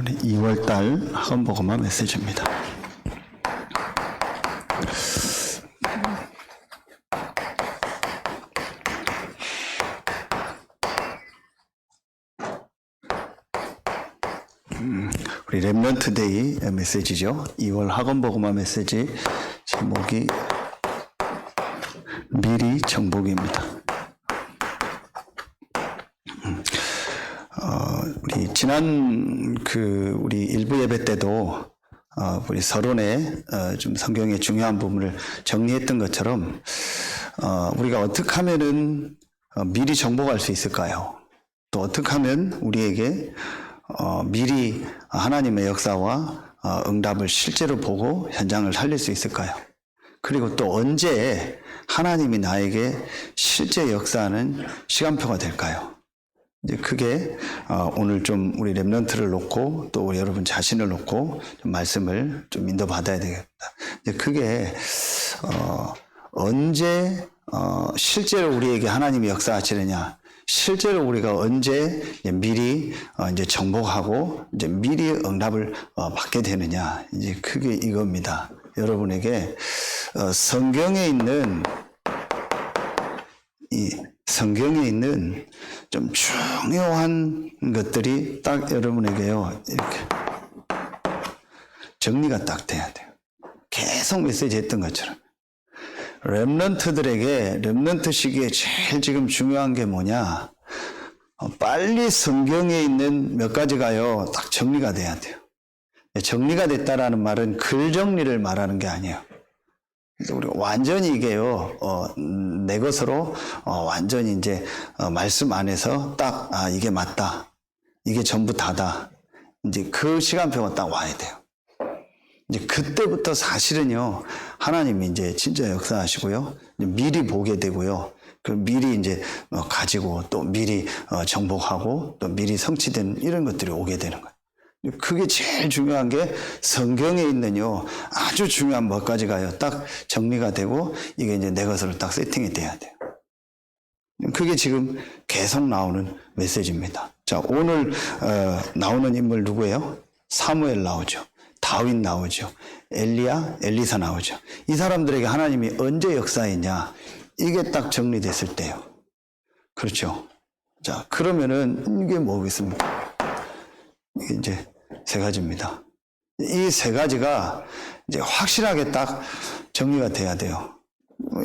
우리 2월달 학원복음화 메시지입니다. 우리 렘넌트 데이 메시지죠. 2월 학원복음화 메시지 제목이 미리 정복입니다. 우리 지난 우리 일부 예배 때도 우리 서론에 좀 성경의 중요한 부분을 정리했던 것처럼 우리가 어떻게 하면은 미리 정복할 수 있을까요? 또 어떻게 하면 우리에게 미리 하나님의 역사와 응답을 실제로 보고 현장을 살릴 수 있을까요? 그리고 또 언제 하나님이 나에게 실제 역사하는 시간표가 될까요? 이제 그게 오늘 좀 우리 렘넌트를 놓고 또 우리 여러분 자신을 놓고 좀 말씀을 좀 인도받아야 되겠다. 이제 그게 언제 실제로 우리에게 하나님이 역사하시느냐, 실제로 우리가 언제 미리 이제 정복하고 이제 미리 응답을 받게 되느냐, 이제 그게 이겁니다. 여러분에게 성경에 있는 좀 중요한 것들이 딱 여러분에게요, 이렇게 정리가 딱 돼야 돼요. 계속 메시지 했던 것처럼. 렘넌트들에게, 렘넌트 시기에 제일 지금 중요한 게 뭐냐? 빨리 성경에 있는 몇 가지가요, 딱 정리가 돼야 돼요. 정리가 됐다라는 말은 글 정리를 말하는 게 아니에요. 그래서 우리가 완전히 이게요, 내 것으로, 완전히 이제, 말씀 안에서 딱, 이게 맞다. 이게 전부 다다. 이제 그 시간표가 딱 와야 돼요. 이제 그때부터 사실은요, 하나님이 이제 진짜 역사하시고요, 미리 보게 되고요, 그 미리 이제 가지고 또 미리 정복하고 또 미리 성취된 이런 것들이 오게 되는 거예요. 그게 제일 중요한 게 성경에 있는요, 아주 중요한 몇 가지가요, 딱 정리가 되고 이게 이제 내 것으로 딱 세팅이 돼야 돼요. 그게 지금 계속 나오는 메시지입니다. 자, 오늘 나오는 인물 누구예요? 사무엘 나오죠. 다윗 나오죠. 엘리야, 엘리사 나오죠. 이 사람들에게 하나님이 언제 역사했냐, 이게 딱 정리됐을 때요. 그렇죠. 자, 그러면은 이게 뭐겠습니까? 이게 이제 세 가지입니다. 이 세 가지가 이제 확실하게 딱 정리가 돼야 돼요.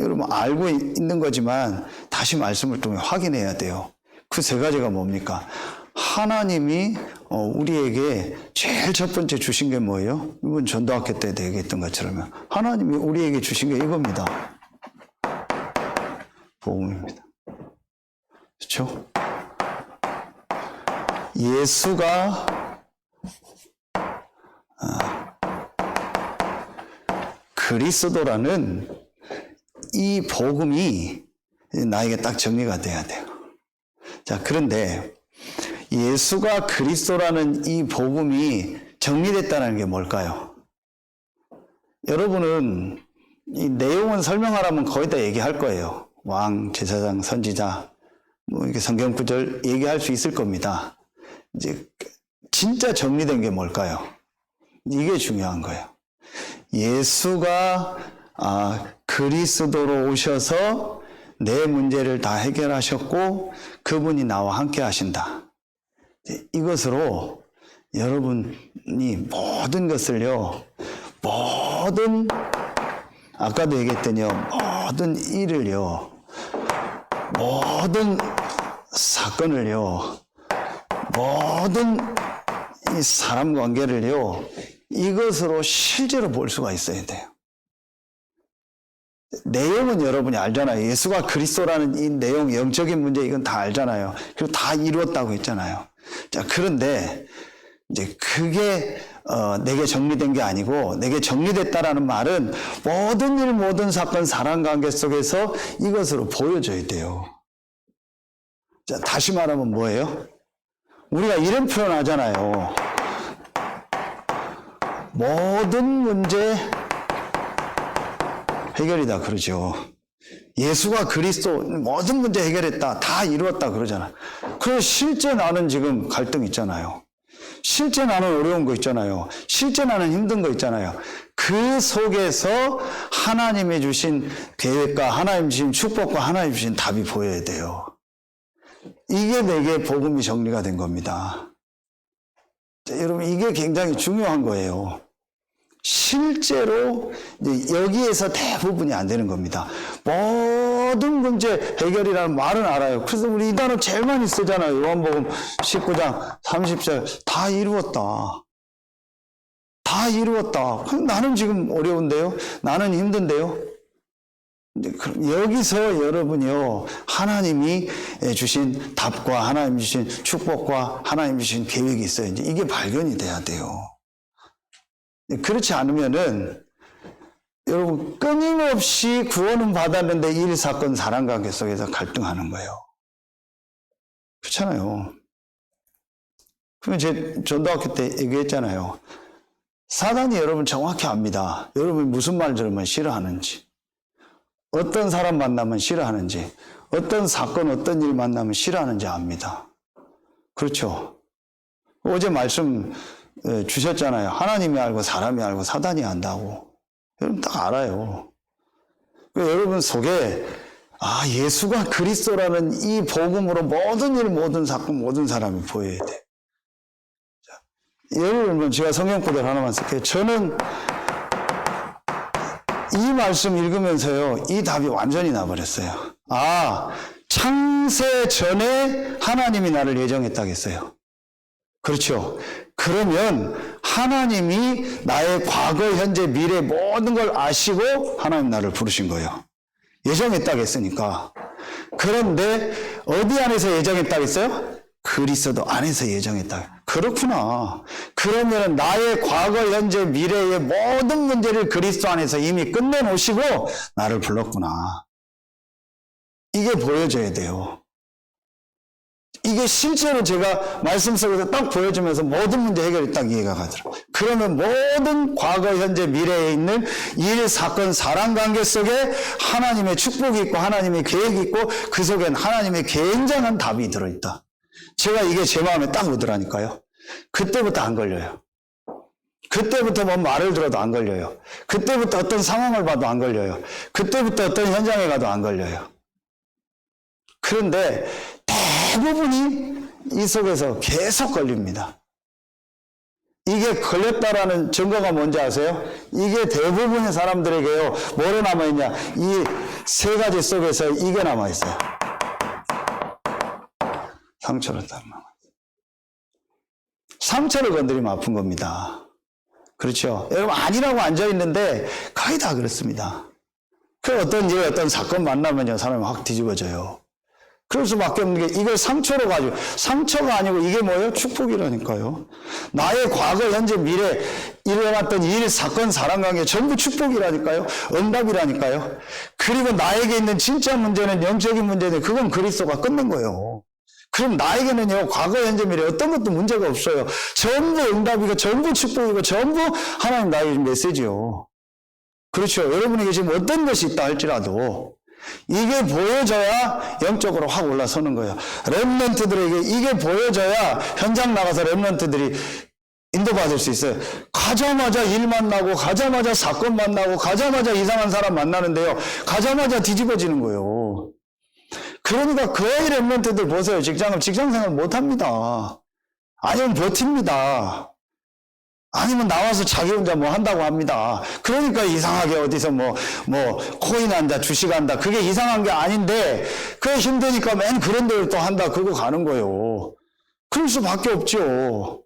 여러분 알고 있는 거지만 다시 말씀을 통해 확인해야 돼요. 그 세 가지가 뭡니까? 하나님이 우리에게 제일 첫 번째 주신 게 뭐예요? 이번 전도학교 때 얘기했던 것처럼 하나님이 우리에게 주신 게 이겁니다. 복음입니다. 그렇죠? 예수가 그리스도라는 이 복음이 나에게 딱 정리가 돼야 돼요. 자, 그런데 예수가 그리스도라는 이 복음이 정리됐다는 게 뭘까요? 여러분은 이 내용은 설명하라면 거의 다 얘기할 거예요. 왕, 제사장, 선지자, 뭐 이렇게 성경 구절 얘기할 수 있을 겁니다. 이제 진짜 정리된 게 뭘까요? 이게 중요한 거예요. 예수가 그리스도로 오셔서 내 문제를 다 해결하셨고 그분이 나와 함께 하신다. 이것으로 여러분이 모든 것을요, 아까도 얘기했더니요, 모든 일을요, 모든 사건을요, 모든 이 사람 관계를요, 이것으로 실제로 볼 수가 있어야 돼요. 내용은 여러분이 알잖아요. 예수가 그리스도라는 이 내용, 영적인 문제, 이건 다 알잖아요. 그리고 다 이루었다고 했잖아요. 자, 그런데 이제 그게 내게 정리된 게 아니고, 내게 정리됐다라는 말은 모든 일, 모든 사건, 사람 관계 속에서 이것으로 보여줘야 돼요. 자, 다시 말하면 뭐예요? 우리가 이런 표현 하잖아요. 모든 문제 해결이다 그러죠. 예수가 그리스도 모든 문제 해결했다, 다 이루었다 그러잖아. 그래서 실제 나는 지금 갈등 있잖아요. 실제 나는 어려운 거 있잖아요. 실제 나는 힘든 거 있잖아요. 그 속에서 하나님이 주신 계획과 하나님 주신 축복과 하나님 주신 답이 보여야 돼요. 이게 내게 복음이 정리가 된 겁니다. 자, 여러분 이게 굉장히 중요한 거예요. 실제로 여기에서 대부분이 안 되는 겁니다. 모든 문제 해결이라는 말은 알아요. 그래서 우리 이 단어 제일 많이 쓰잖아요. 요한복음 19장 30절 다 이루었다. 다 이루었다. 그럼 나는 지금 어려운데요? 나는 힘든데요? 여기서 여러분이요, 하나님이 주신 답과 하나님 주신 축복과 하나님 주신 계획이 있어요. 이제 이게 발견이 돼야 돼요. 그렇지 않으면은 여러분 끊임없이 구원은 받았는데 일, 사건, 사랑관계 속에서 갈등하는 거예요. 그렇잖아요. 그러면 제 전도학교 때 얘기했잖아요. 사단이 여러분 정확히 압니다. 여러분이 무슨 말 들으면 싫어하는지, 어떤 사람 만나면 싫어하는지, 어떤 사건, 어떤 일 만나면 싫어하는지 압니다. 그렇죠. 어제 말씀 주셨잖아요. 하나님이 알고 사람이 알고 사단이 안다고. 여러분 딱 알아요. 여러분 속에 예수가 그리스도라는 이 복음으로 모든 일, 모든 사건, 모든 사람이 보여야 돼. 자, 예를 들면 제가 성경 구절 하나만 쓸게요. 저는 이 말씀 읽으면서요, 이 답이 완전히 나버렸어요. 창세 전에 하나님이 나를 예정했다겠어요. 그렇죠. 그러면 하나님이 나의 과거, 현재, 미래 모든 걸 아시고 하나님 나를 부르신 거예요. 예정했다겠으니까. 그런데 어디 안에서 예정했다겠어요? 그리스도 안에서 예정했다. 그렇구나. 그러면 나의 과거, 현재, 미래의 모든 문제를 그리스도 안에서 이미 끝내놓으시고 나를 불렀구나. 이게 보여져야 돼요. 이게 실제로 제가 말씀 속에서 딱 보여주면서 모든 문제 해결이 딱 이해가 가더라고요. 그러면 모든 과거, 현재, 미래에 있는 일, 사건, 사랑관계 속에 하나님의 축복이 있고 하나님의 계획이 있고 그 속엔 하나님의 굉장한 답이 들어있다. 제가 이게 제 마음에 딱 오더라니까요. 그때부터 안 걸려요. 그때부터 뭐 말을 들어도 안 걸려요. 그때부터 어떤 상황을 봐도 안 걸려요. 그때부터 어떤 현장에 가도 안 걸려요. 그런데 대부분이 이 속에서 계속 걸립니다. 이게 걸렸다라는 증거가 뭔지 아세요? 이게 대부분의 사람들에게요, 뭐로 남아있냐? 이 세 가지 속에서 이게 남아있어요. 상처로 딱 남아있어요. 상처를 건드리면 아픈 겁니다. 그렇죠? 여러분, 아니라고 앉아있는데 거의 다 그렇습니다. 그 어떤 일, 어떤 사건 만나면요, 사람이 확 뒤집어져요. 그럴 수밖에 없는 게 이걸 상처로 가지고, 상처가 아니고 이게 뭐예요? 축복이라니까요. 나의 과거, 현재, 미래 일어났던 일, 사건, 사랑관계 전부 축복이라니까요. 응답이라니까요. 그리고 나에게 있는 진짜 문제는 영적인 문제인데 그건 그리스도가 끝낸 거예요. 그럼 나에게는요, 과거, 현재, 미래 어떤 것도 문제가 없어요. 전부 응답이고 전부 축복이고 전부 하나님 나의 메시지요. 그렇죠. 여러분에게 지금 어떤 것이 있다 할지라도 이게 보여져야 영적으로 확 올라서는 거예요. 렘넌트들에게 이게 보여져야 현장 나가서 렘넌트들이 인도받을 수 있어요. 가자마자 일 만나고 가자마자 사건 만나고 가자마자 이상한 사람 만나는데요, 가자마자 뒤집어지는 거예요. 그러니까 거의 렘넌트들 보세요. 직장생활 못합니다. 아니면 버팁니다. 아니면 나와서 자기 혼자 뭐 한다고 합니다. 그러니까 이상하게 어디서 뭐 코인 한다, 주식 한다. 그게 이상한 게 아닌데, 그게 힘드니까 맨 그런 데를 또 한다. 그거 가는 거예요. 그럴 수밖에 없죠.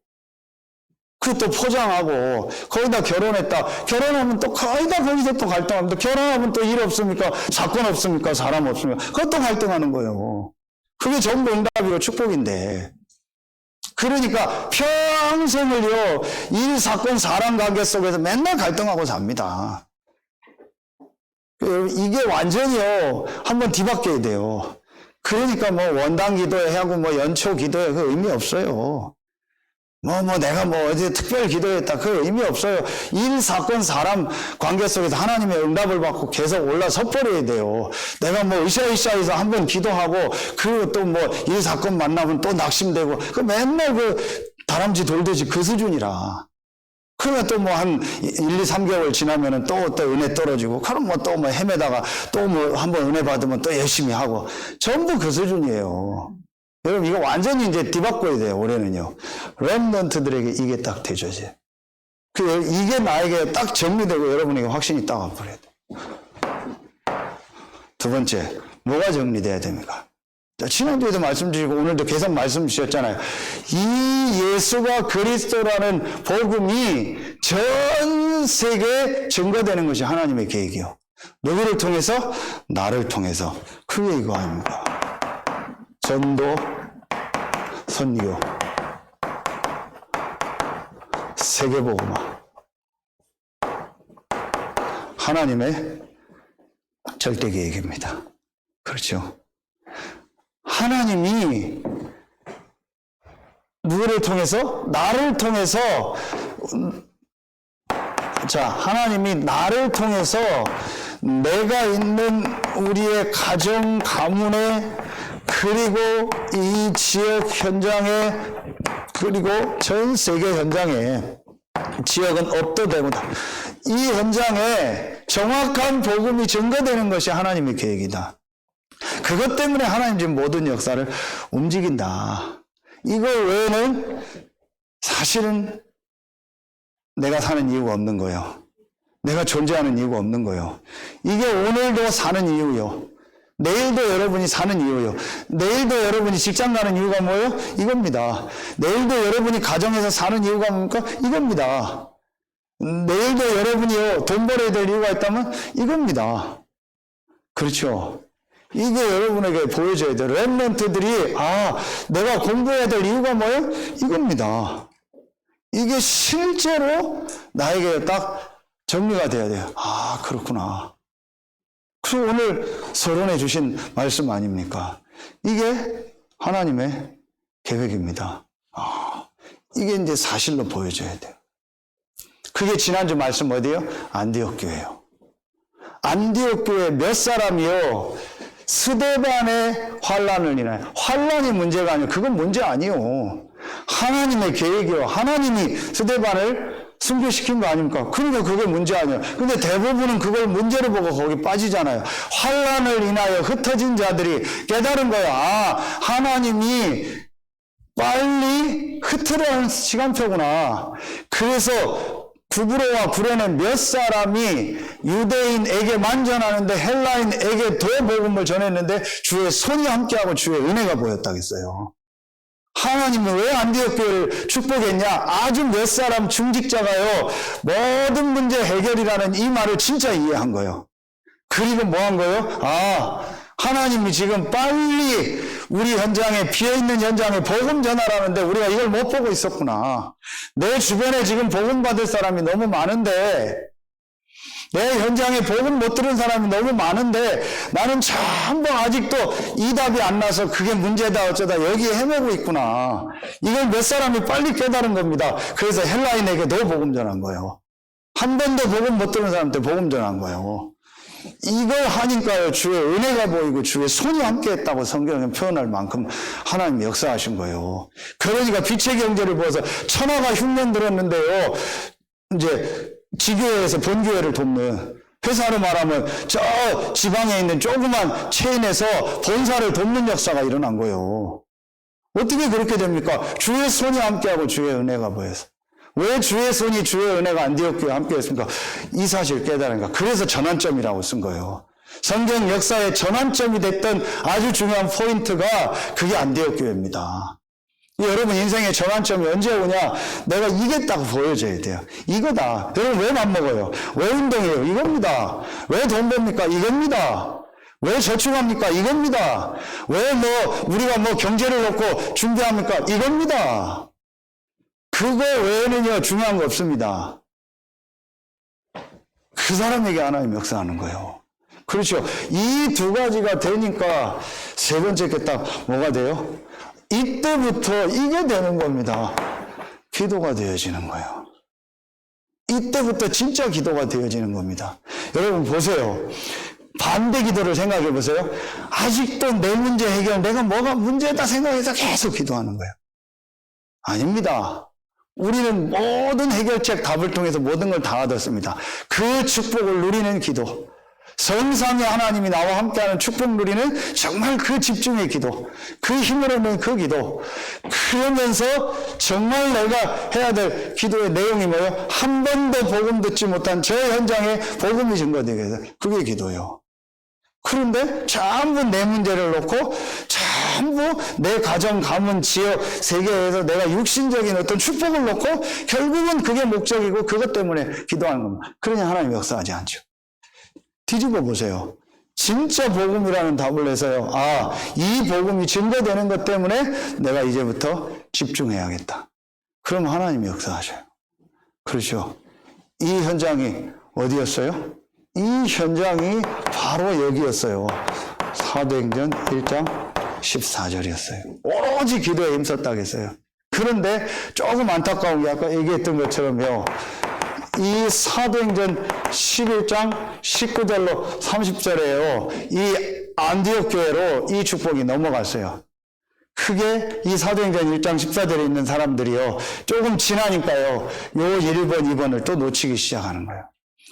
그것도 포장하고, 거기다 결혼했다. 결혼하면 또 거의 다 거기서 또 갈등합니다. 결혼하면 또 일 없습니까? 사건 없습니까? 사람 없습니까? 그것도 갈등하는 거예요. 그게 전부 응답이고 축복인데. 그러니까 평생을요, 일, 사건, 사람 관계 속에서 맨날 갈등하고 삽니다. 이게 완전히요, 한번 뒤바뀌어야 돼요. 그러니까 뭐 원당 기도회 하고 뭐 연초 기도회 그 의미 없어요. 내가 어디 특별 기도했다. 그 의미 없어요. 일, 사건, 사람 관계 속에서 하나님의 응답을 받고 계속 올라서 버려야 돼요. 내가 으쌰으쌰해서 한번 기도하고, 그리고 또 일, 사건 만나면 또 낙심되고, 맨날 다람쥐 돌듯이 그 수준이라. 그러면 또 뭐 한 1, 2, 3개월 지나면은 또 은혜 떨어지고, 그럼 뭐 또 뭐 헤매다가 또 뭐 한번 은혜 받으면 또 열심히 하고, 전부 그 수준이에요. 여러분, 이거 완전히 이제 뒤바꿔야 돼요, 올해는요. 렘넌트들에게 이게 딱 되죠, 이제. 이게 나에게 딱 정리되고 여러분에게 확신이 딱 와버려야 돼요. 두 번째, 뭐가 정리돼야 됩니까? 지난주에도 말씀드리고 오늘도 계속 말씀 주셨잖아요. 이 예수가 그리스도라는 복음이 전 세계에 증거되는 것이 하나님의 계획이요. 누구를 통해서? 나를 통해서. 그게 이거 아닙니까? 전도, 선교, 세계복음화. 하나님의 절대 계획입니다. 그렇죠? 하나님이 누구를 통해서? 나를 통해서. 자, 하나님이 나를 통해서 내가 있는 우리의 가정, 가문에, 그리고 이 지역 현장에, 그리고 전 세계 현장에, 지역은 업도 되고 이 현장에 정확한 복음이 증거되는 것이 하나님의 계획이다. 그것 때문에 하나님 지금 모든 역사를 움직인다. 이거 외에는 사실은 내가 사는 이유가 없는 거예요. 내가 존재하는 이유가 없는 거예요. 이게 오늘도 사는 이유요. 내일도 여러분이 사는 이유요. 내일도 여러분이 직장 가는 이유가 뭐예요? 이겁니다. 내일도 여러분이 가정에서 사는 이유가 뭡니까? 이겁니다. 내일도 여러분이요, 돈 벌어야 될 이유가 있다면 이겁니다. 그렇죠? 이게 여러분에게 보여줘야 돼요. 렘넌트들이, 내가 공부해야 될 이유가 뭐예요? 이겁니다. 이게 실제로 나에게 딱 정리가 돼야 돼요. 그렇구나. 그래서 오늘 서론해 주신 말씀 아닙니까? 이게 하나님의 계획입니다. 이게 이제 사실로 보여줘야 돼요. 그게 지난주 말씀 어디요? 안디옥 교회요. 안디옥 교회 몇 사람이요? 스데반의 환란을 인하여. 환란이 문제가 아니에요. 그건 문제 아니에요. 하나님의 계획이요. 하나님이 스데반을 순교시킨 거 아닙니까? 그러니까 그게 문제 아니에요. 근데 대부분은 그걸 문제로 보고 거기 빠지잖아요. 환란을 인하여 흩어진 자들이 깨달은 거야. 하나님이 빨리 흩으려는 시간표구나. 그래서 구브로와 구레네 몇 사람이 유대인에게만 전하는데 헬라인에게 더 복음을 전했는데 주의 손이 함께하고 주의 은혜가 보였다겠어요. 하나님은 왜 안디옥 교회를 축복했냐? 아주 몇 사람 중직자가요, 모든 문제 해결이라는 이 말을 진짜 이해한 거예요. 그리고 뭐 한 거예요? 하나님이 지금 빨리 우리 현장에, 비어있는 현장에 복음 전하라는데 우리가 이걸 못 보고 있었구나. 내 주변에 지금 복음 받을 사람이 너무 많은데, 내 현장에 복음 못 들은 사람이 너무 많은데 나는 전부 아직도 이 답이 안 나서 그게 문제다 어쩌다 여기에 헤매고 있구나. 이걸 몇 사람이 빨리 깨달은 겁니다. 그래서 헬라인에게도 복음 전한 거예요. 한 번도 복음 못 들은 사람한테 복음 전한 거예요. 이걸 하니까요, 주의 은혜가 보이고 주의 손이 함께했다고 성경에 표현할 만큼 하나님이 역사하신 거예요. 그러니까 빛의 경제를 보아서 천하가 흉년 들었는데요, 이제 지교회에서 본교회를 돕는, 회사로 말하면 저 지방에 있는 조그만 체인에서 본사를 돕는 역사가 일어난 거예요. 어떻게 그렇게 됩니까? 주의 손이 함께하고 주의 은혜가 보여서. 왜 주의 손이, 주의 은혜가 안디옥 교회에 함께했습니까? 이 사실 깨달으니까. 그래서 전환점이라고 쓴 거예요. 성경 역사의 전환점이 됐던 아주 중요한 포인트가 그게 안디옥 교회입니다. 여러분 인생의 전환점이 언제 오냐? 내가 이게 딱 보여줘야 돼요. 이거다. 여러분 왜 맘먹어요? 왜 운동해요? 이겁니다. 왜 돈 법니까? 이겁니다. 왜 저축합니까? 이겁니다. 왜 우리가 경제를 놓고 준비합니까? 이겁니다. 그거 외에는요, 중요한 거 없습니다. 그 사람에게 하나님 역사하는 거예요. 그렇죠. 이 두 가지가 되니까 세 번째 게 딱 뭐가 돼요? 이때부터 이게 되는 겁니다. 기도가 되어지는 거예요. 이때부터 진짜 기도가 되어지는 겁니다. 여러분 보세요. 반대 기도를 생각해 보세요. 아직도 내 문제 해결, 내가 뭐가 문제다 생각해서 계속 기도하는 거예요. 아닙니다. 우리는 모든 해결책 답을 통해서 모든 걸 다 얻었습니다. 그 축복을 누리는 기도, 성삼위 하나님이 나와 함께하는 축복 누리는 정말 그 집중의 기도, 그 힘을 얻는 그 기도, 그러면서 정말 내가 해야 될 기도의 내용이 뭐예요? 한 번도 복음 듣지 못한 저 현장에 복음이 증거되게 해서 그게 기도예요. 그런데 전부 내 문제를 놓고 전부 내 가정, 가문, 지역, 세계에서 내가 육신적인 어떤 축복을 놓고 결국은 그게 목적이고 그것 때문에 기도하는 겁니다. 그러냐 하나님 역사하지 않죠. 뒤집어 보세요. 진짜 복음이라는 답을 내서요. 아, 이 복음이 증거되는 것 때문에 내가 이제부터 집중해야겠다. 그럼 하나님이 역사하셔요. 그렇죠. 이 현장이 어디였어요? 이 현장이 바로 여기였어요. 사도행전 1장 14절이었어요. 오로지 기도에 힘썼다고 했어요. 그런데 조금 안타까운 게 아까 얘기했던 것처럼요. 이 사도행전 11장 19절로 30절에요. 이 안디옥 교회로 이 축복이 넘어갔어요. 크게 이 사도행전 1장 14절에 있는 사람들이요. 조금 지나니까요. 요 1번, 2번을 또 놓치기 시작하는 거예요.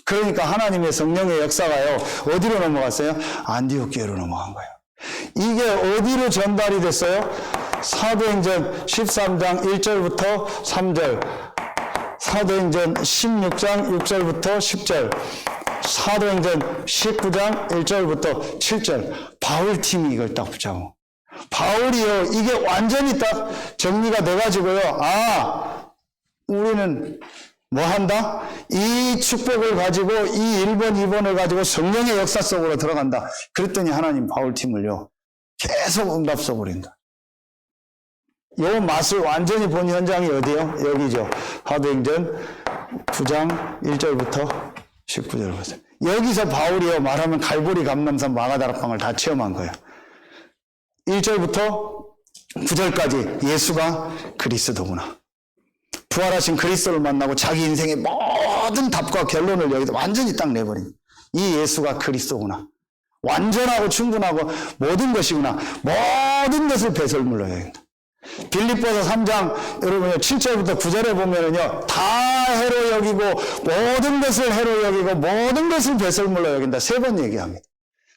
그러니까 하나님의 성령의 역사가요. 어디로 넘어갔어요? 안디옥 교회로 넘어간 거예요. 이게 어디로 전달이 됐어요? 사도행전 13장 1절부터 3절, 사도행전 16장 6절부터 10절, 사도행전 19장 1절부터 7절. 바울팀이 이걸 딱 붙잡고, 바울이요, 이게 완전히 딱 정리가 돼가지고요. 아, 우리는 뭐 한다? 이 축복을 가지고 이 1번, 2번을 가지고 성령의 역사 속으로 들어간다. 그랬더니 하나님 바울팀을요. 계속 응답 써버린다. 요 맛을 완전히 본 현장이 어디요? 여기죠. 사도행전 9장 1절부터 19절을 보세요. 여기서 바울이요. 말하면 갈보리 감람산 마가다락방을 다 체험한 거예요. 1절부터 9절까지 예수가 그리스도구나. 부활하신 그리스도를 만나고 자기 인생의 모든 답과 결론을 여기서 완전히 딱 내버린 이 예수가 그리스도구나. 완전하고 충분하고 모든 것이구나. 모든 것을 배설물로 여긴다. 빌립보서 3장 여러분 7절부터 9절에 보면은요. 다 해로 여기고 모든 것을 해로 여기고 모든 것을 배설물로 여긴다. 3번 얘기합니다.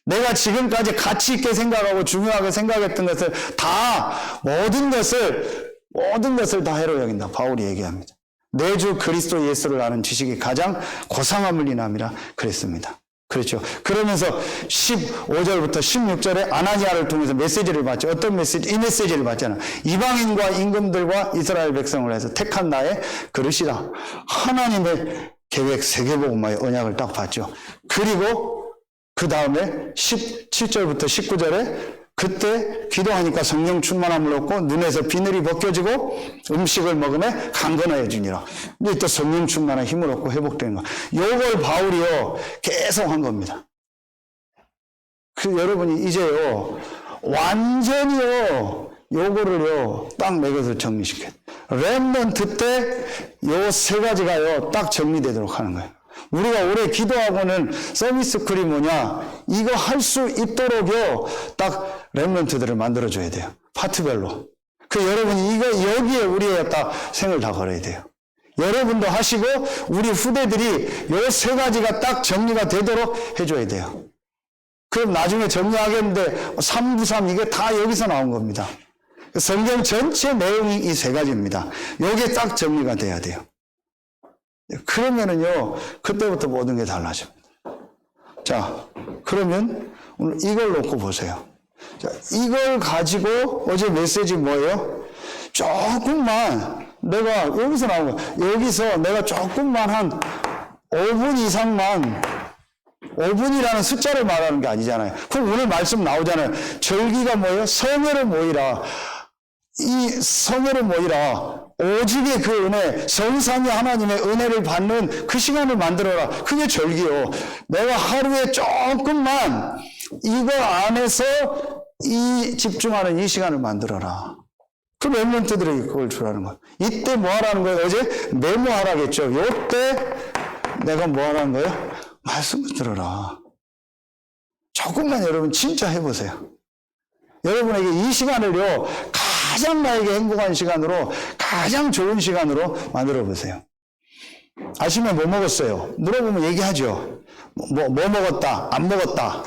내가 지금까지 가치 있게 생각하고 중요하게 생각했던 것을 다 모든 것을 다 해로 여긴다. 바울이 얘기합니다. 내 주 그리스도 예수를 아는 지식이 가장 고상함을 인함이라 그랬습니다. 그렇죠. 그러면서 15절부터 16절에 아나니아를 통해서 메시지를 받죠. 어떤 메시지? 이 메시지를 받잖아. 이방인과 임금들과 이스라엘 백성을 해서 택한 나의 그릇이라. 하나님의 계획 세계복음화의 언약을 딱 받죠. 그리고 그 다음에 17절부터 19절에 그때 기도하니까 성령 충만함을 얻고 눈에서 비늘이 벗겨지고 음식을 먹으면 강건해지니라. 근데 또 성령 충만한 힘을 얻고 회복되는 거. 요걸 바울이요 계속 한 겁니다. 그 여러분이 이제요 완전히요 요거를요 딱 내 것을 정리시켜요. 렘넌트 때 요 3가지가요 딱 정리되도록 하는 거예요. 우리가 올해 기도하고는 서비스 쿨이 뭐냐? 이거 할 수 있도록요, 딱 렘넌트들을 만들어줘야 돼요. 파트별로. 그 여러분이 이거 여기에 우리의 딱 생을 다 걸어야 돼요. 여러분도 하시고 우리 후대들이 요 3가지가 딱 정리가 되도록 해줘야 돼요. 그럼 나중에 정리하겠는데 393 이게 다 여기서 나온 겁니다. 성경 전체 내용이 이 3가지입니다. 요게 딱 정리가 돼야 돼요. 그러면은요, 그때부터 모든 게 달라집니다. 자, 그러면 오늘 이걸 놓고 보세요. 자, 이걸 가지고 어제 메시지 뭐예요? 조금만 내가 여기서 나온 거, 여기서 내가 조금만 한 5분 이상만 5분이라는 숫자를 말하는 게 아니잖아요. 그럼 오늘 말씀 나오잖아요. 절기가 뭐예요? 성회로 모이라. 이 성회로 모이라. 오직의 그 은혜, 성삼위 하나님의 은혜를 받는 그 시간을 만들어라. 그게 절기요. 내가 하루에 조금만 이거 안에서 이 집중하는 이 시간을 만들어라. 그 렘넌트들에게 그걸 주라는 거예요. 이때 뭐 하라는 거예요? 어제 메모하라겠죠. 요때 내가 뭐 하라는 거예요? 말씀을 들어라. 조금만 여러분 진짜 해보세요. 여러분에게 이 시간을요 가장 나에게 행복한 시간으로, 가장 좋은 시간으로 만들어 보세요. 아침에 뭐 먹었어요? 물어보면 얘기하죠. 뭐 먹었다, 안 먹었다.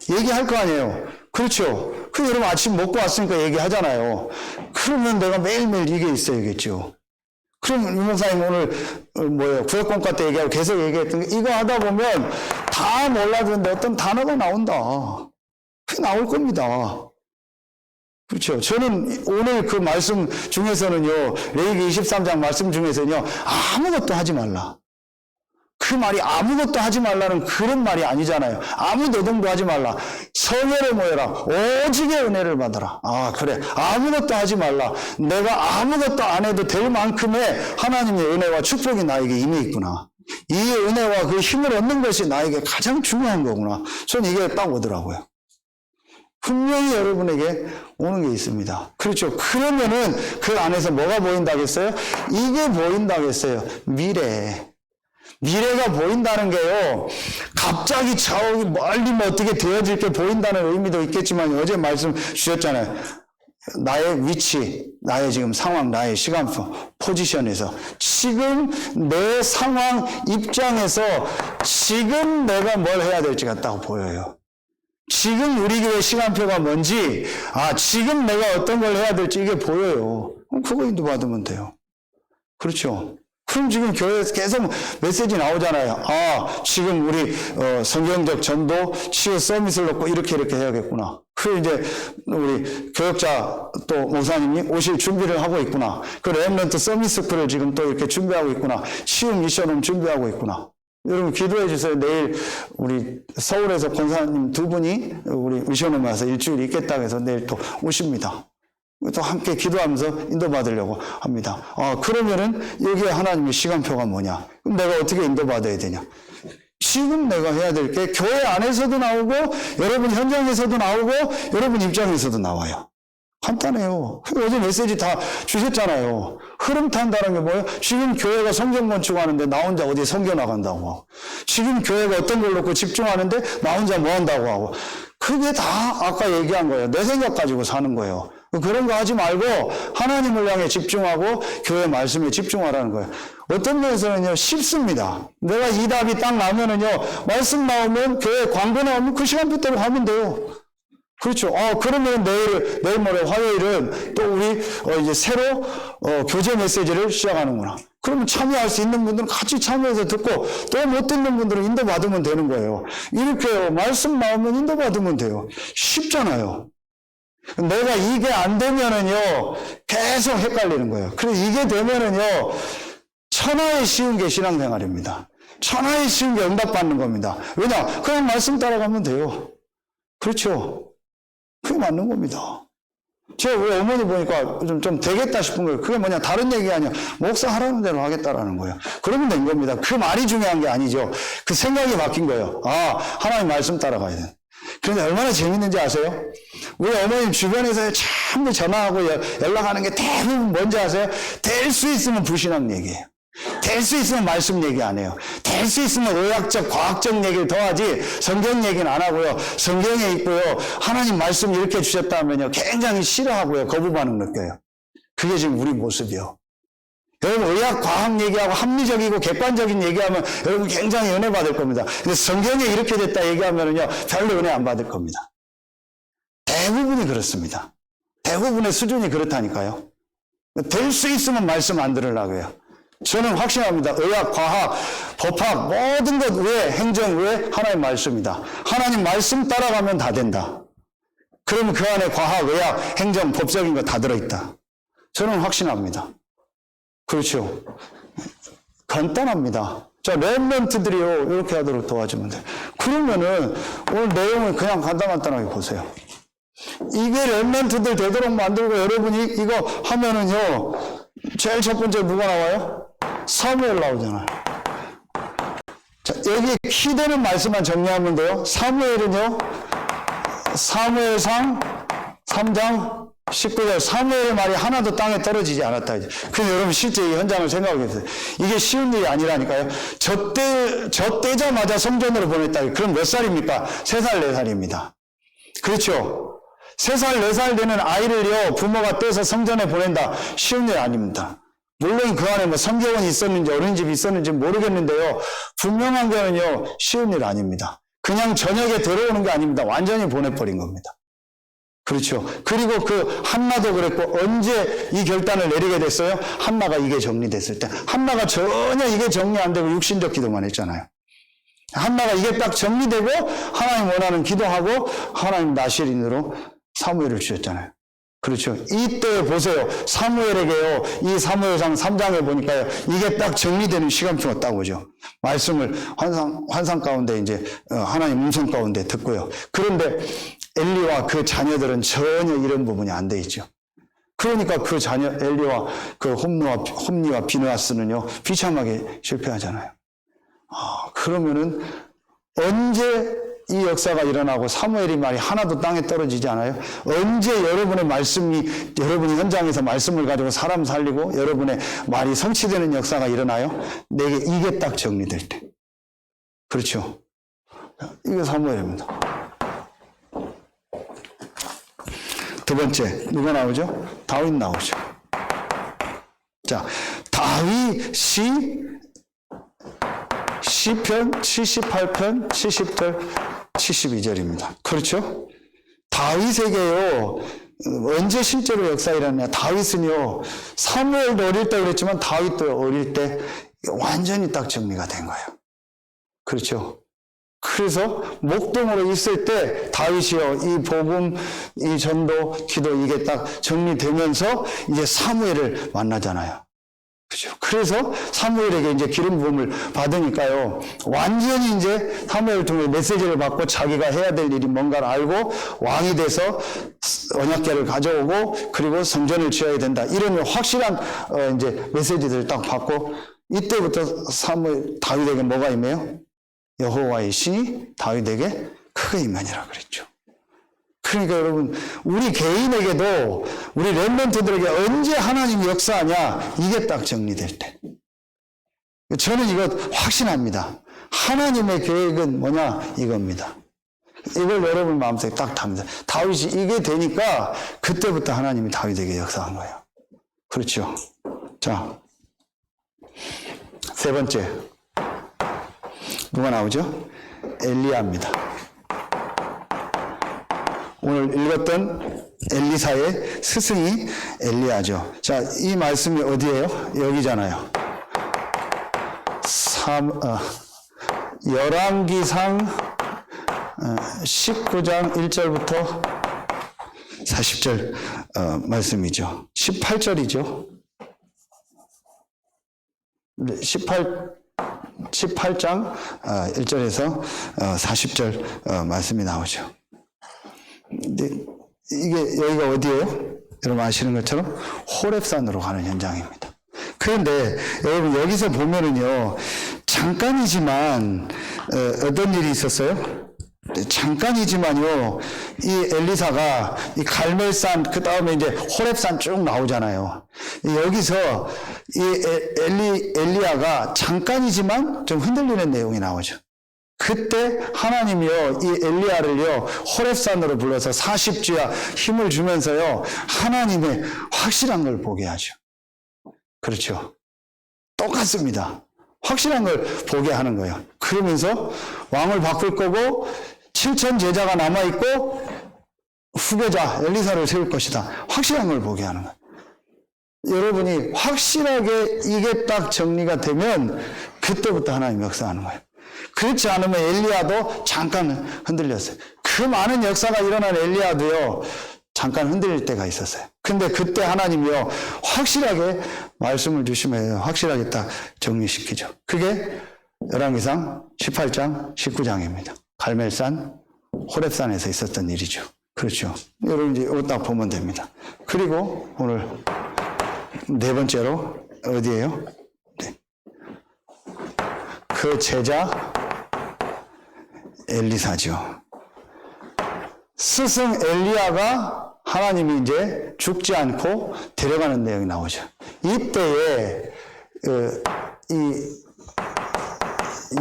얘기할 거 아니에요. 그렇죠. 그 여러분 아침 먹고 왔으니까 얘기하잖아요. 그러면 내가 매일매일 이게 있어야겠죠. 그럼 유 목사님 오늘 구역공과 때 얘기하고 계속 얘기했던 게 이거 하다 보면 다 몰라주는데 어떤 단어가 나온다. 그게 나올 겁니다. 그렇죠. 저는 오늘 그 말씀 중에서는요, 레위기 23장 말씀 중에서는요, 아무것도 하지 말라. 그 말이 아무것도 하지 말라는 그런 말이 아니잖아요. 아무 노동도 하지 말라. 성회를 모여라. 오직의 은혜를 받아라. 아, 그래. 아무것도 하지 말라. 내가 아무것도 안 해도 될 만큼의 하나님의 은혜와 축복이 나에게 임해 있구나. 이 은혜와 그 힘을 얻는 것이 나에게 가장 중요한 거구나. 저는 이게 딱 오더라고요. 분명히 여러분에게 오는 게 있습니다. 그렇죠. 그러면은 그 안에서 뭐가 보인다겠어요? 이게 보인다겠어요. 미래가 보인다는 게요, 갑자기 저기 멀리 뭐 어떻게 되어질 게 보인다는 의미도 있겠지만, 어제 말씀 주셨잖아요. 나의 위치, 나의 지금 상황, 나의 시간표, 포지션에서, 지금 내 상황 입장에서 지금 내가 뭘 해야 될지가 딱 보여요. 지금 우리 교회 시간표가 뭔지, 지금 내가 어떤 걸 해야 될지 이게 보여요. 그럼 그거 인도받으면 돼요. 그렇죠. 그럼 지금 교회에서 계속 메시지 나오잖아요. 지금 우리 성경적 전도 치유 서밋을 놓고 이렇게 해야겠구나. 그 이제 우리 교역자 또 목사님이 오실 준비를 하고 있구나. 그 렘넌트 서밋 스쿨을 지금 또 이렇게 준비하고 있구나. 치유 미션을 준비하고 있구나. 여러분 기도해 주세요. 내일 우리 서울에서 권사님 두 분이 우리 미션을 와서 일주일 있겠다고 해서 내일 또 오십니다. 또 함께 기도하면서 인도받으려고 합니다. 그러면은 여기에 하나님의 시간표가 뭐냐? 그럼 내가 어떻게 인도받아야 되냐? 지금 내가 해야 될 게 교회 안에서도 나오고 여러분 현장에서도 나오고 여러분 입장에서도 나와요. 간단해요. 어제 메시지 다 주셨잖아요. 흐름 탄다는 게 뭐예요? 지금 교회가 성경 건축하는데 나 혼자 어디 성교 나간다고 하고, 지금 교회가 어떤 걸 놓고 집중하는데 나 혼자 뭐 한다고 하고, 그게 다 아까 얘기한 거예요. 내 생각 가지고 사는 거예요. 그런 거 하지 말고 하나님을 향해 집중하고 교회 말씀에 집중하라는 거예요. 어떤 면에서는요, 쉽습니다. 내가 이 답이 딱 나오면은요, 말씀 나오면 교회 광고 나오면 그 시간부터 하면 돼요. 그렇죠. 그러면 내일 모레 화요일은 또 우리 이제 새로 교제 메시지를 시작하는구나. 그러면 참여할 수 있는 분들은 같이 참여해서 듣고, 또 못 듣는 분들은 인도받으면 되는 거예요. 이렇게 말씀 나오면 인도받으면 돼요. 쉽잖아요. 내가 이게 안 되면은요, 계속 헷갈리는 거예요. 그래서 이게 되면은요, 천하에 쉬운 게 신앙생활입니다. 천하에 쉬운 게 응답받는 겁니다. 왜냐? 그냥 말씀 따라가면 돼요. 그렇죠. 그게 맞는 겁니다. 제가 우리 어머니 보니까 좀 되겠다 싶은 거예요. 그게 뭐냐? 다른 얘기 아니야. 목사 하라는 대로 하겠다라는 거예요. 그러면 된 겁니다. 그 말이 중요한 게 아니죠. 그 생각이 바뀐 거예요. 하나님 말씀 따라가야 돼. 그런데 얼마나 재밌는지 아세요? 우리 어머님 주변에서 참 전화하고 연락하는 게 대부분 뭔지 아세요? 될 수 있으면 불신앙 얘기예요. 될 수 있으면 말씀 얘기 안 해요. 될 수 있으면 의학적, 과학적 얘기를 더 하지 성경 얘기는 안 하고요. 성경에 있고요. 하나님 말씀 이렇게 주셨다면요. 굉장히 싫어하고요. 거부 반응 느껴요. 그게 지금 우리 모습이요. 여러분 의학, 과학 얘기하고 합리적이고 객관적인 얘기하면 여러분 굉장히 은혜 받을 겁니다. 근데 성경에 이렇게 됐다 얘기하면은요. 별로 은혜 안 받을 겁니다. 대부분이 그렇습니다. 대부분의 수준이 그렇다니까요. 될 수 있으면 말씀 안 들으려고요. 저는 확신합니다. 의학, 과학, 법학 모든 것 외에, 행정 외에 하나님 말씀이다. 하나님 말씀 따라가면 다 된다. 그러면 그 안에 과학, 의학, 행정, 법적인 거 다 들어있다. 저는 확신합니다. 그렇죠. 간단합니다. 자, 렘넌트들이요, 이렇게 하도록 도와주면 돼요. 그러면은 오늘 내용을 그냥 간단하게 보세요. 이게 렘넌트들 되도록 만들고 여러분이 이거 하면은요, 제일 첫 번째 누가 나와요? 사무엘 나오잖아요. 자, 여기 키되는 말씀만 정리하면 돼요. 사무엘은요, 사무엘상 3장 19절, 사무엘의 말이 하나도 땅에 떨어지지 않았다. 그래서 여러분 실제 이 현장을 생각해 보세요. 이게 쉬운 일이 아니라니까요. 저 때자마자 성전으로 보냈다. 그럼 몇 살입니까? 3살, 4살입니다. 그렇죠. 3살, 4살 되는 아이를요, 부모가 떼서 성전에 보낸다. 쉬운 일 아닙니다. 물론 그 안에 뭐 성경원이 있었는지 어린이집이 있었는지 모르겠는데요. 분명한 거는요, 쉬운 일 아닙니다. 그냥 저녁에 들어오는 게 아닙니다. 완전히 보내버린 겁니다. 그렇죠. 그리고 그 한나도 그랬고, 언제 이 결단을 내리게 됐어요? 한나가 이게 정리됐을 때. 한나가 전혀 이게 정리 안 되고 육신적 기도만 했잖아요. 한나가 이게 딱 정리되고 하나님 원하는 기도하고 하나님 나실인으로 사무엘을 주셨잖아요. 그렇죠. 이때 보세요. 사무엘에게요. 이 사무엘상 3장에 보니까요. 이게 딱 정리되는 시간표가 딱 오죠. 말씀을 환상 가운데 이제 하나님 음성 가운데 듣고요. 그런데 엘리와 그 자녀들은 전혀 이런 부분이 안 돼 있죠. 그러니까 그 자녀 엘리와 그 홈리와 비느하스는요. 비참하게 실패하잖아요. 그러면은 언제 이 역사가 일어나고 사무엘이 말이 하나도 땅에 떨어지지 않아요? 언제 여러분의 말씀이, 여러분이 현장에서 말씀을 가지고 사람 살리고 여러분의 말이 성취되는 역사가 일어나요? 내게 이게 딱 정리될 때. 그렇죠. 이게 사무엘입니다. 두 번째, 누가 나오죠? 다윗 나오죠. 자, 다윗이 시편 78편 70절 72절입니다. 그렇죠? 다윗에게요. 언제 실제로 역사가 일어나냐. 다윗은요. 사무엘도 어릴 때 그랬지만 다윗도 어릴 때 완전히 딱 정리가 된 거예요. 그렇죠? 그래서 목동으로 있을 때 다윗이요. 이 복음, 이 전도, 기도 이게 딱 정리되면서 이제 사무엘을 만나잖아요. 그죠. 그래서 사무엘에게 이제 기름 부음을 받으니까요. 완전히 이제 사무엘을 통해 메시지를 받고 자기가 해야 될 일이 뭔가를 알고 왕이 돼서 언약궤를 가져오고 그리고 성전을 지어야 된다. 이런 확실한 이제 메시지들을 딱 받고 이때부터 사무엘 다윗에게 뭐가 임해요? 여호와의 신이 다윗에게 크게 임하니라 그랬죠. 그러니까 여러분, 우리 개인에게도, 우리 렘넌트들에게 언제 하나님이 역사하냐, 이게 딱 정리될 때. 저는 이거 확신합니다. 하나님의 계획은 뭐냐, 이겁니다. 이걸 여러분 마음속에 딱 답니다. 다윗이 이게 되니까 그때부터 하나님이 다윗에게 역사한 거예요. 그렇죠. 자, 세 번째. 누가 나오죠? 엘리야입니다. 오늘 읽었던 엘리사의 스승이 엘리야죠. 자, 이 말씀이 어디예요? 여기잖아요. 열왕기상 19장 1절부터 40절 말씀이죠. 18절이죠. 18장 1절에서 40절 말씀이 나오죠. 근데 이게 여기가 어디예요? 여러분 아시는 것처럼 호렙산으로 가는 현장입니다. 그런데 여러분 여기서 보면은요, 잠깐이지만 어떤 일이 있었어요? 잠깐이지만요, 이 엘리사가 이 갈멜산 그 다음에 이제 호렙산 쭉 나오잖아요. 여기서 이 엘리야가 잠깐이지만 좀 흔들리는 내용이 나오죠. 그때 하나님이요, 이 엘리야를요, 호렙산으로 불러서 40주야 힘을 주면서요, 하나님의 확실한 걸 보게 하죠. 그렇죠. 똑같습니다. 확실한 걸 보게 하는 거예요. 그러면서 왕을 바꿀 거고, 7천 제자가 남아있고, 후계자 엘리사를 세울 것이다. 확실한 걸 보게 하는 거예요. 여러분이 확실하게 이게 딱 정리가 되면, 그때부터 하나님 역사하는 거예요. 그렇지 않으면 엘리야도 잠깐 흔들렸어요. 그 많은 역사가 일어난 엘리야도요, 잠깐 흔들릴 때가 있었어요. 근데 그때 하나님이요, 확실하게 말씀을 주시면 확실하게 딱 정리시키죠. 그게 열왕기상 18장, 19장입니다. 갈멜산, 호렙산에서 있었던 일이죠. 그렇죠. 여러분 이제 이거 딱 보면 됩니다. 그리고 오늘 네 번째로 어디예요? 네. 그 제자 엘리사죠. 스승 엘리야가 하나님이 이제 죽지 않고 데려가는 내용이 나오죠. 이때에 이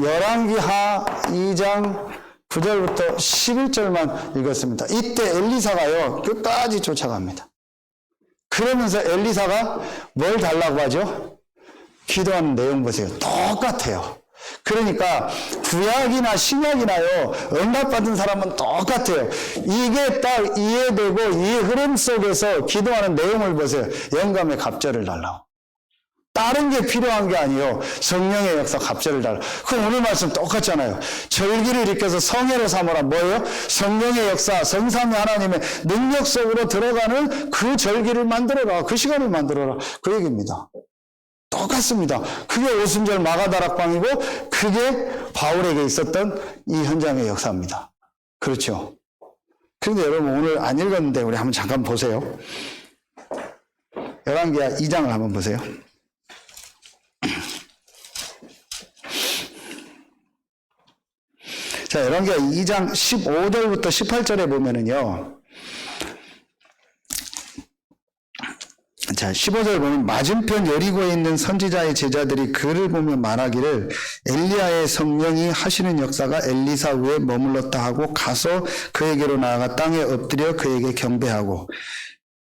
열왕기하 2장 9절부터 11절만 읽었습니다. 이때 엘리사가요, 끝까지 쫓아갑니다. 그러면서 엘리사가 뭘 달라고 하죠? 기도하는 내용 보세요. 똑같아요. 그러니까 구약이나 신약이나요, 응답받은 사람은 똑같아요. 이게 딱 이해되고 이 흐름 속에서 기도하는 내용을 보세요. 영감의 갑절을 달라고. 다른 게 필요한 게 아니에요. 성령의 역사 갑절을 달라. 그럼 오늘 말씀 똑같잖아요. 절기를 일으켜서 성회로 삼으라. 뭐예요? 성령의 역사, 성삼위 하나님의 능력 속으로 들어가는 그 절기를 만들어라. 그 시간을 만들어라. 그 얘기입니다. 똑같습니다. 그게 오순절 마가다락방이고 그게 바울에게 있었던 이 현장의 역사입니다. 그렇죠. 그런데 여러분 오늘 안 읽었는데 우리 한번 잠깐 보세요. 열왕기하 2장을 한번 보세요. 자, 열왕기하 2장 15절부터 18절에 보면은요. 자, 15절 보면 맞은편 여리고에 있는 선지자의 제자들이 그를 보며 말하기를 엘리야의 성령이 하시는 역사가 엘리사 위에 머물렀다 하고 가서 그에게로 나아가 땅에 엎드려 그에게 경배하고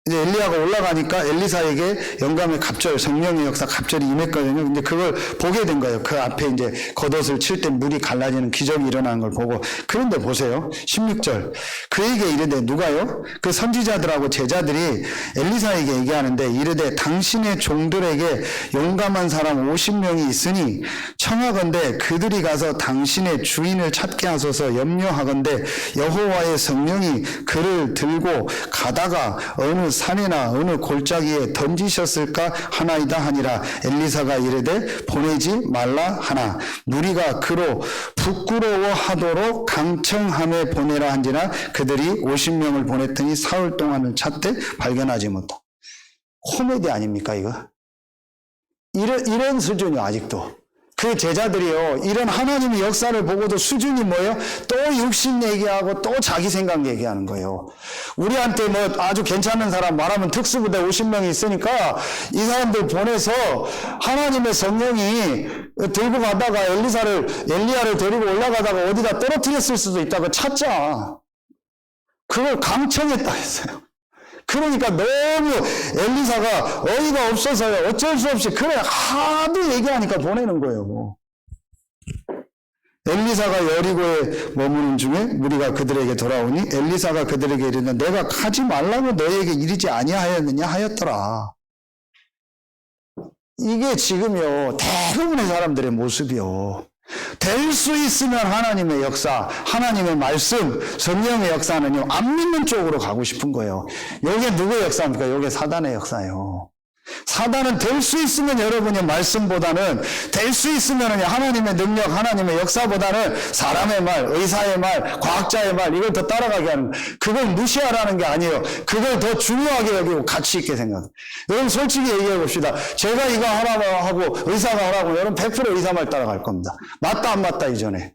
이제 엘리야가 올라가니까 엘리사에게 영감의 갑절, 성령의 역사 갑절이 임했거든요. 근데 그걸 보게 된 거예요. 그 앞에 이제 겉옷을 칠 때 물이 갈라지는 기적이 일어나는 걸 보고. 그런데 보세요. 16절. 그에게 이르되 누가요? 그 선지자들하고 제자들이 엘리사에게 얘기하는데 이르되 당신의 종들에게 용감한 사람 50명이 있으니 청하건대 그들이 가서 당신의 주인을 찾게 하소서. 염려하건대 여호와의 성령이 그를 들고 가다가 어느 산이나 어느 골짜기에 던지셨을까 하나이다 하니라. 엘리사가 이르되 보내지 말라 하나 무리가 그로 부끄러워하도록 강청함에 보내라 한지라. 그들이 50명을 보냈더니 사흘 동안을 찾되 발견하지 못하. 코미디 아닙니까 이거? 이런 수준이요. 아직도 그 제자들이요, 이런 하나님의 역사를 보고도 수준이 뭐예요? 또 육신 얘기하고 또 자기 생각 얘기하는 거예요. 우리한테 뭐 아주 괜찮은 사람 말하면 특수부대 50명이 있으니까 이 사람들 보내서 하나님의 성령이 들고 가다가 엘리야를 데리고 올라가다가 어디다 떨어뜨렸을 수도 있다고 찾자. 그걸 강청했다 했어요. 그러니까 너무 엘리사가 어이가 없어서요. 어쩔 수 없이 그래 하도 얘기하니까 보내는 거예요. 엘리사가 여리고에 머무는 중에 무리가 그들에게 돌아오니 엘리사가 그들에게 이르되 내가 가지 말라고 너에게 이르지 아니하였느냐 하였더라. 이게 지금요 대부분의 사람들의 모습이요. 될 수 있으면 하나님의 역사, 하나님의 말씀, 성령의 역사는요, 안 믿는 쪽으로 가고 싶은 거예요. 이게 누구의 역사입니까? 이게 사단의 역사예요. 사단은 될 수 있으면 여러분의 말씀보다는 될 수 있으면 하나님의 능력, 하나님의 역사보다는 사람의 말, 의사의 말, 과학자의 말 이걸 더 따라가게 하는 거예요. 그걸 무시하라는 게 아니에요. 그걸 더 중요하게 여기고 가치 있게 생각해요. 여러분 솔직히 얘기해 봅시다. 제가 이거 하라고 하고 의사가 하라고 여러분 100% 의사 말 따라갈 겁니다. 맞다 안 맞다 이전에.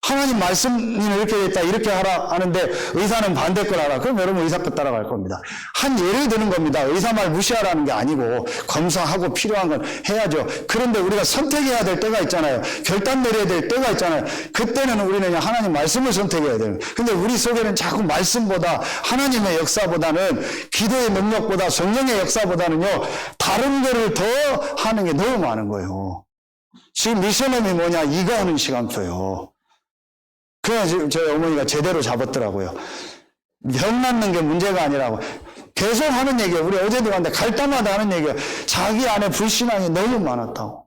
하나님 말씀이 이렇게 됐다 이렇게 하라 하는데 의사는 반대 걸 하라. 그럼 여러분 의사 거 따라갈 겁니다. 한 예를 드는 겁니다. 의사 말 무시하라는 게 아니고 검사하고 필요한 건 해야죠. 그런데 우리가 선택해야 될 때가 있잖아요. 결단 내려야 될 때가 있잖아요. 그때는 우리는 하나님 말씀을 선택해야 돼요. 근데 우리 속에는 자꾸 말씀보다 하나님의 역사보다는 기도의 능력보다 성령의 역사보다는요 다른 거를 더 하는 게 너무 많은 거예요. 지금 미션홈이 뭐냐? 이거 하는 시간표요. 그래야 지금 저희 어머니가 제대로 잡았더라고요. 병 낫는 게 문제가 아니라고. 계속 하는 얘기예요. 우리 어제도 갔는데 갈 때마다 하는 얘기예요. 자기 안에 불신앙이 너무 많았다고.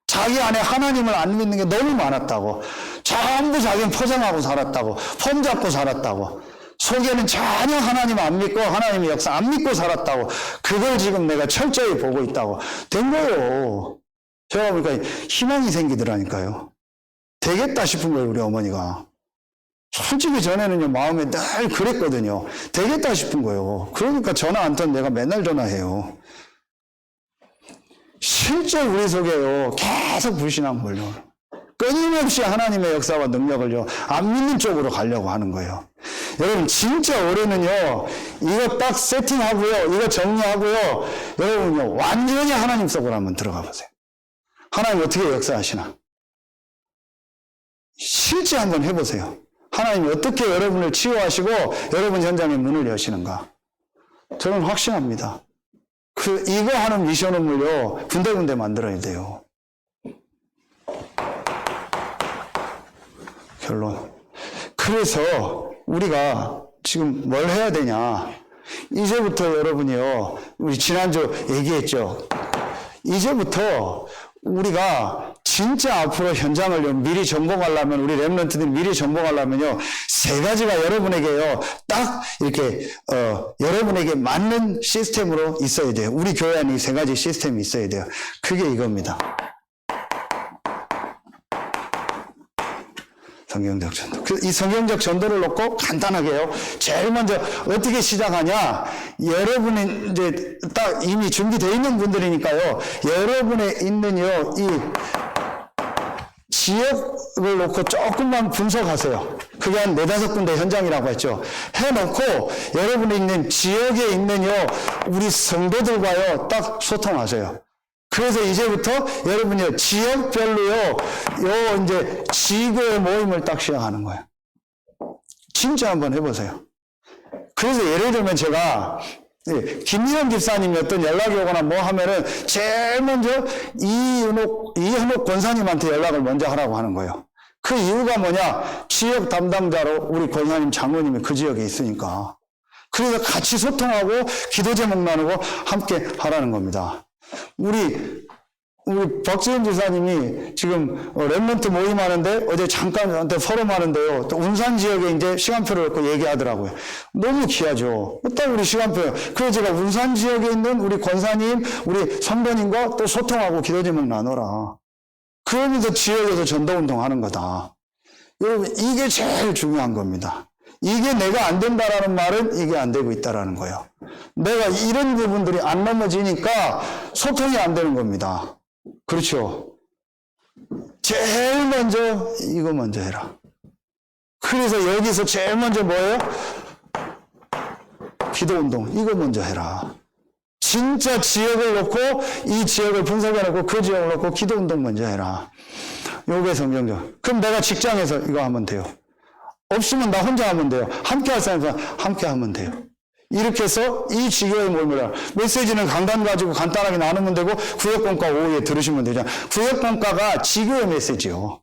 자기 안에 하나님을 안 믿는 게 너무 많았다고. 전부 자기는 포장하고 살았다고. 폼 잡고 살았다고. 속에는 전혀 하나님 안 믿고 하나님의 역사 안 믿고 살았다고. 그걸 지금 내가 철저히 보고 있다고. 된 거예요. 제가 보니까 희망이 생기더라니까요. 되겠다 싶은 거예요, 우리 어머니가. 솔직히 전에는요, 마음에 늘 그랬거든요. 되겠다 싶은 거예요. 그러니까 전화 안 터는 내가 맨날 전화해요. 실제 우리 속에요, 계속 불신앙 몰려. 끊임없이 하나님의 역사와 능력을요, 안 믿는 쪽으로 가려고 하는 거예요. 여러분, 진짜 올해는요, 이거 딱 세팅하고요, 이거 정리하고요, 여러분요, 완전히 하나님 속으로 한번 들어가 보세요. 하나님 어떻게 역사하시나? 실제 한번 해보세요. 하나님이 어떻게 여러분을 치유하시고 여러분 현장에 문을 여시는가. 저는 확신합니다. 이거 하는 미션홈을요, 군데군데 만들어야 돼요. 결론. 그래서 우리가 지금 뭘 해야 되냐. 이제부터 여러분이요, 우리 지난주 얘기했죠. 이제부터 우리가 진짜 앞으로 현장을 미리 전공하려면, 우리 랩런트들이 미리 전공하려면요, 세 가지가 여러분에게요, 딱 이렇게, 여러분에게 맞는 시스템으로 있어야 돼요. 우리 교회 안에 이 세 가지 시스템이 있어야 돼요. 그게 이겁니다. 성경적 전도. 이 성경적 전도를 놓고 간단하게요. 제일 먼저 어떻게 시작하냐? 여러분이 이제 딱 이미 준비되어 있는 분들이니까요. 여러분에 있는요, 이 지역을 놓고 조금만 분석하세요. 그게 한 4-5군데 현장이라고 했죠. 해놓고 여러분이 있는 지역에 있는요, 우리 성도들과요, 딱 소통하세요. 그래서 이제부터 여러분이 지역별로요, 이제 지교의 모임을 딱 시작하는 거예요. 진짜 한번 해보세요. 그래서 예를 들면 제가 김희영 집사님이 어떤 연락이 오거나 뭐 하면은 제일 먼저 이현옥 권사님한테 연락을 먼저 하라고 하는 거예요. 그 이유가 뭐냐? 지역 담당자로 우리 권사님 장로님이 그 지역에 있으니까. 그래서 같이 소통하고 기도 제목 나누고 함께 하라는 겁니다. 우리 박지현 지사님이 지금 랩런트 모임하는데 어제 잠깐 저한테 포럼하는데요. 또 운산 지역에 이제 시간표를 놓고 얘기하더라고요. 너무 귀하죠. 딱 우리 시간표요. 그래서 제가 운산 지역에 있는 우리 권사님, 우리 선배님과 또 소통하고 기도 제목 나눠라. 그러면서 지역에서 전도운동 하는 거다. 여러분, 이게 제일 중요한 겁니다. 이게 내가 안 된다라는 말은 이게 안 되고 있다라는 거예요. 내가 이런 부분들이 안 넘어지니까 소통이 안 되는 겁니다. 그렇죠? 제일 먼저 이거 먼저 해라. 그래서 여기서 제일 먼저 뭐예요? 기도운동. 이거 먼저 해라. 진짜 지역을 놓고 이 지역을 분석해놓고 그 지역을 놓고 기도운동 먼저 해라. 요게 성경적. 그럼 내가 직장에서 이거 하면 돼요. 없으면 나 혼자 하면 돼요. 함께 할 사람은 함께 하면 돼요. 이렇게 해서 이 지교의 모임을 메시지는 강단 가지고 간단하게 나누면 되고 구역공과 오후에 들으시면 되잖아요. 구역공과가 지교의 메시지요.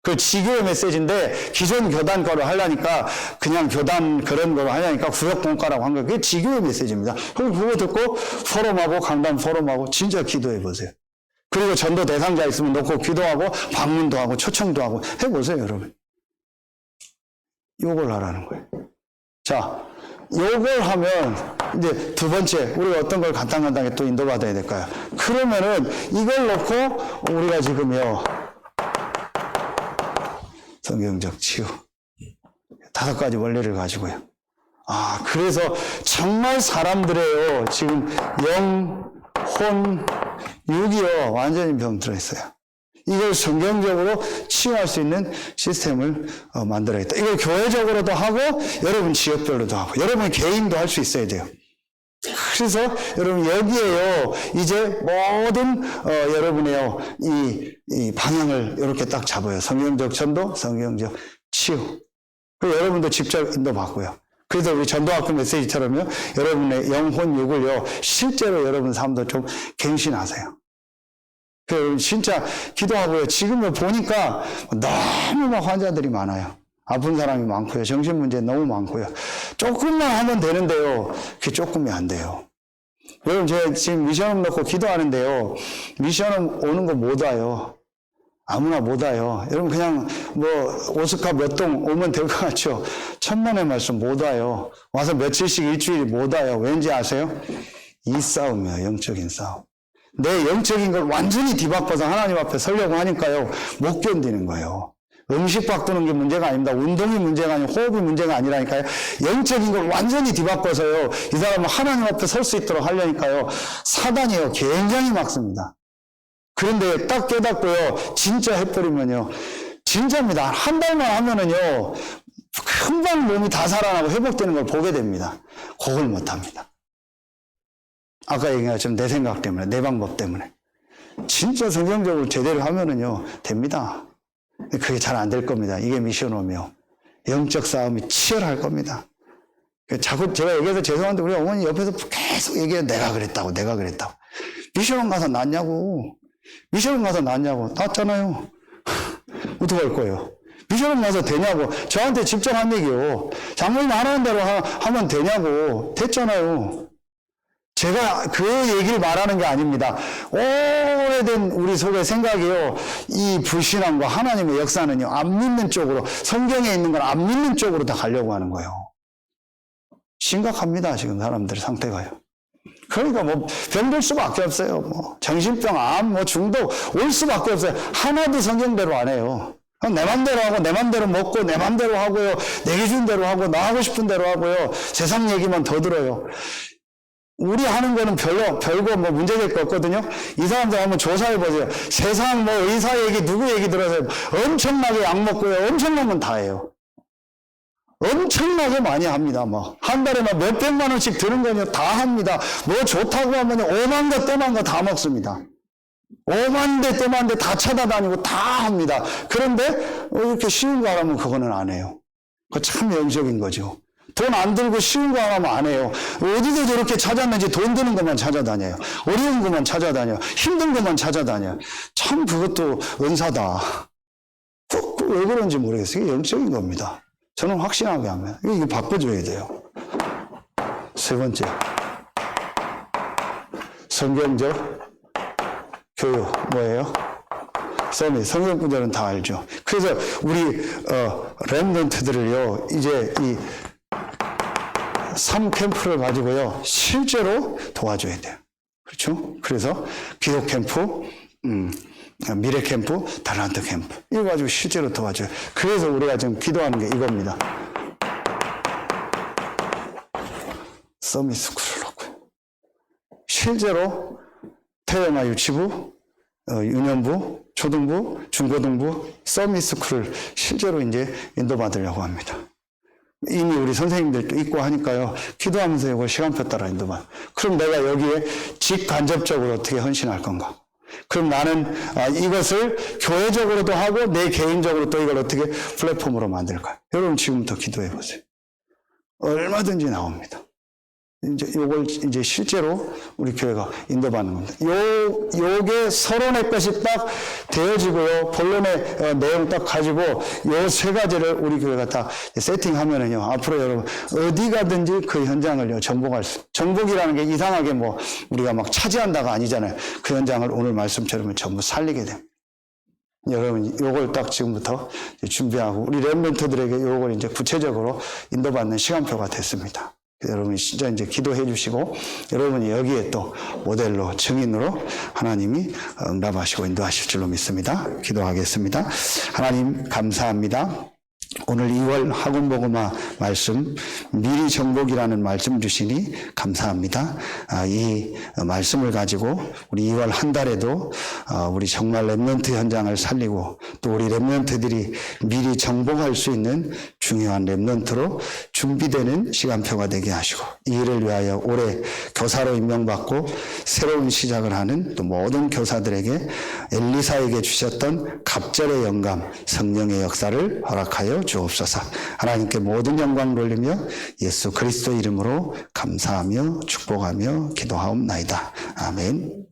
그 지교의 메시지인데 기존 교단 거를 하려니까 그냥 교단 그런 거로 하려니까 구역공과라고 한 거예요. 그게 지교의 메시지입니다. 그럼 그거 듣고 포럼하고 강단 포럼하고 진짜 기도해 보세요. 그리고 전도 대상자 있으면 놓고 기도하고 방문도 하고 초청도 하고 해보세요, 여러분. 요걸 하라는 거예요. 자, 요걸 하면 이제 두 번째 우리가 어떤 걸 간단하게 또 인도받아야 될까요? 그러면은 이걸 놓고 우리가 지금요 성경적 치유 5가지 원리를 가지고요. 그래서 정말 사람들의요 지금 영, 혼, 육이요 완전히 병들어 있어요. 이걸 성경적으로 치유할 수 있는 시스템을 만들어야겠다. 이걸 교회적으로도 하고 여러분 지역별로도 하고 여러분 개인도 할 수 있어야 돼요. 그래서 여러분 여기에요 이제 모든 여러분의요 이 방향을 이렇게 딱 잡아요. 성경적 전도, 성경적 치유. 그리고 여러분도 직접 인도받고요. 그래서 우리 전도학교 메시지처럼요 여러분의 영혼 육을요 실제로 여러분 삶도 좀 갱신하세요. 진짜 기도하고요. 지금 보니까 너무 막 환자들이 많아요. 아픈 사람이 많고요. 정신문제 너무 많고요. 조금만 하면 되는데요. 그게 조금이 안 돼요. 여러분, 제가 지금 미션홈 넣고 기도하는데요. 미션홈 오는 거 못 와요. 아무나 못 와요. 여러분, 그냥 오스카 몇 동 오면 될 것 같죠? 천만의 말씀 못 와요. 와서 며칠씩 일주일 못 와요. 왠지 아세요? 이 싸움이에요. 영적인 싸움. 내 영적인 걸 완전히 뒤바꿔서 하나님 앞에 서려고 하니까요, 못 견디는 거예요. 음식 바꾸는 게 문제가 아닙니다. 운동이 문제가 아니고 호흡이 문제가 아니라니까요. 영적인 걸 완전히 뒤바꿔서요, 이 사람은 하나님 앞에 설 수 있도록 하려니까요, 사단이요, 굉장히 막습니다. 그런데 딱 깨닫고요, 진짜 해버리면요, 진짜입니다. 한 달만 하면은요, 금방 몸이 다 살아나고 회복되는 걸 보게 됩니다. 그걸 못 합니다. 아까 얘기한 것처럼 내 생각 때문에, 내 방법 때문에. 진짜 성경적으로 제대로 하면은요, 됩니다. 그게 잘 안 될 겁니다. 이게 미션홈이요. 영적 싸움이 치열할 겁니다. 자꾸 제가 얘기해서 죄송한데 우리 어머니 옆에서 계속 얘기해. 내가 그랬다고. 미션원 가서 낫냐고. 낫잖아요. 어떡할 거예요? 미션원 가서 되냐고. 저한테 직접 한 얘기요. 장모님 하라는 대로 하면 되냐고. 됐잖아요. 제가 그 얘기를 말하는 게 아닙니다. 오래된 우리 속의 생각이요. 이 불신앙과 하나님의 역사는요. 안 믿는 쪽으로, 성경에 있는 걸 안 믿는 쪽으로 다 가려고 하는 거예요. 심각합니다. 지금 사람들 상태가요. 그러니까 뭐 병들 수밖에 없어요. 뭐 정신병, 암, 중독 올 수밖에 없어요. 하나도 성경대로 안 해요. 내 맘대로 하고 내 맘대로 먹고 내 맘대로 하고요. 내 기준대로 하고 나 하고 싶은 대로 하고요. 세상 얘기만 더 들어요. 우리 하는 거는 별거 뭐 문제될 거 없거든요. 이 사람들 한번 조사해 보세요. 세상 뭐 의사 얘기, 누구 얘기 들어서 엄청나게 약 먹고요. 엄청난 건 다 해요. 엄청나게 많이 합니다. 한 달에 몇백만 원씩 드는 거냐 다 합니다. 뭐 좋다고 하면 5만 거, 떠만 거 다 먹습니다. 5만 대, 떠만 대 다 찾아다니고 다 합니다. 그런데 이렇게 쉬운 거 하라면 그거는 안 해요. 그거 참 영적인 거죠. 돈 안 들고 쉬운 거 하라면 안 해요. 어디서 저렇게 찾았는지 돈 드는 것만 찾아다녀요. 어려운 것만 찾아다녀요. 힘든 것만 찾아다녀요. 참 그것도 은사다. 왜 그런지 모르겠어요. 이게 영적인 겁니다. 저는 확신하게 합니다. 이거 바꿔줘야 돼요. 세 번째, 성경적 교육 뭐예요? 쌤이 성경 구절은 다 알죠. 그래서 우리 렘넌트들을요 이제 이 3캠프를 가지고요 실제로 도와줘야 돼요. 그렇죠? 그래서 기도 캠프, 미래 캠프, 달란트 캠프 이거 가지고 실제로 도와줘요. 그래서 우리가 지금 기도하는 게 이겁니다. 서밋스쿨을 놓고요. 실제로 태영아 유치부, 유년부, 초등부, 중고등부, 서밋스쿨을 실제로 이제 인도받으려고 합니다. 이미 우리 선생님들도 있고 하니까요. 기도하면서 이걸 시간표 따라 인도받. 그럼 내가 여기에 직간접적으로 어떻게 헌신할 건가? 그럼 나는 이것을 교회적으로도 하고 내 개인적으로 또 이걸 어떻게 플랫폼으로 만들까? 여러분 지금부터 기도해 보세요. 얼마든지 나옵니다. 이제 요걸 이제 실제로 우리 교회가 인도받는 겁니다. 요게 서론의 것이 딱 되어지고요. 본론의 내용 딱 가지고 요 세 가지를 우리 교회가 딱 세팅하면은요. 앞으로 여러분 어디 가든지 그 현장을요. 정복이라는 게 이상하게 뭐 우리가 막 차지한다가 아니잖아요. 그 현장을 오늘 말씀처럼 전부 살리게 됩니다. 여러분, 요걸 딱 지금부터 준비하고 우리 렘넌트들에게 요걸 이제 구체적으로 인도받는 시간표가 됐습니다. 여러분이 진짜 이제 기도해 주시고 여러분이 여기에 또 모델로 증인으로 하나님이 응답하시고 인도하실 줄로 믿습니다. 기도하겠습니다. 하나님 감사합니다. 오늘 2월 학원복음화 말씀 미리 정복이라는 말씀 주시니 감사합니다. 이 말씀을 가지고 우리 2월 한 달에도 우리 정말 렘넌트 현장을 살리고 또 우리 렘넌트들이 미리 정복할 수 있는 중요한 렘넌트로 준비되는 시간표가 되게 하시고 이 일을 위하여 올해 교사로 임명받고 새로운 시작을 하는 또 모든 교사들에게 엘리사에게 주셨던 갑절의 영감 성령의 역사를 허락하여 주옵소서. 하나님께 모든 영광 돌리며 예수 그리스도 이름으로 감사하며 축복하며 기도하옵나이다. 아멘.